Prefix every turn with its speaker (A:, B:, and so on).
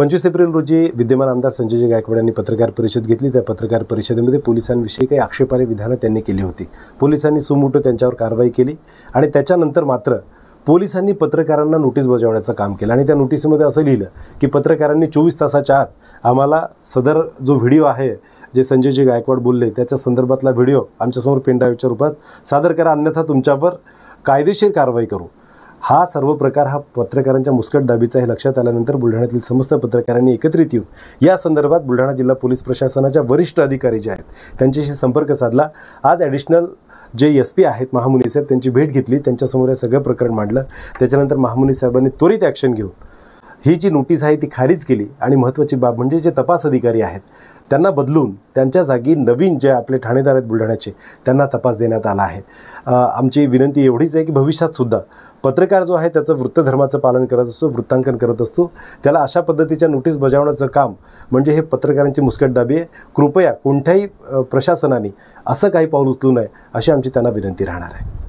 A: 25 April रोजी विद्यमान आमदार संजयजी गायकवाड यांनी पत्रकार परिषद घेतली। त्या पत्रकार परिषदेमध्ये पोलिसांविषयी काही आक्षेपार्ह विधानं त्यांनी केली होती। पोलिसांनी सुमोटो त्यांच्यावर कारवाई केली आणि त्याच्यानंतर मात्र पोलिसांनी पत्रकारांना नोटीस बजावण्याचं काम केलं आणि त्या नोटीसमध्ये असं लिहिलं की पत्रकारांनी 24 तासाच्या आत आम्हाला सदर जो व्हिडिओ आहे जे संजयजी गायकवाड बोलले त्याच्या संदर्भातला व्हिडिओ आमच्यासमोर पेनड्राईव्हच्या रूपात सादर करा, अन्यथा तुमच्यावर कायदेशीर कारवाई करू। हा सर्व प्रकार हा पत्रकारांच्या मुस्कटदाबीचा हे लक्षात आल्यानंतर बुलढाण्यातील समस्त पत्रकारांनी एकत्रित येऊन या संदर्भात बुलढाणा जिल्हा पोलीस प्रशासनाच्या वरिष्ठ अधिकारी जे आहेत त्यांच्याशी संपर्क साधला। आज ॲडिशनल जे SP आहेत महामुनी साहेब त्यांची भेट घेतली, त्यांच्यासमोर हे सगळं प्रकरण मांडलं। त्याच्यानंतर महामुनी साहेबांनी त्वरित ॲक्शन घेऊन ही जी नोटीस आहे ती खारिज केली आणि महत्त्वाची बाब म्हणजे जे तपास अधिकारी आहेत त्यांना बदलून त्यांच्या जागी नवीन जे आपले ठाणेदार आहेत बुलढाण्याचे त्यांना तपास देण्यात आला आहे। आमची विनंती एवढीच आहे की भविष्यात सुद्धा पत्रकार जो आहे त्याचं वृत्तधर्माचं पालन करत असतो, वृत्तांकन करत असतो, त्याला अशा पद्धतीच्या नोटीस बजावण्याचं काम म्हणजे हे पत्रकारांची मुस्कटदाबी आहे। कृपया कोणत्याही प्रशासनाने असं काही पाऊल उचलू नये अशी आमची त्यांना विनंती राहणार आहे।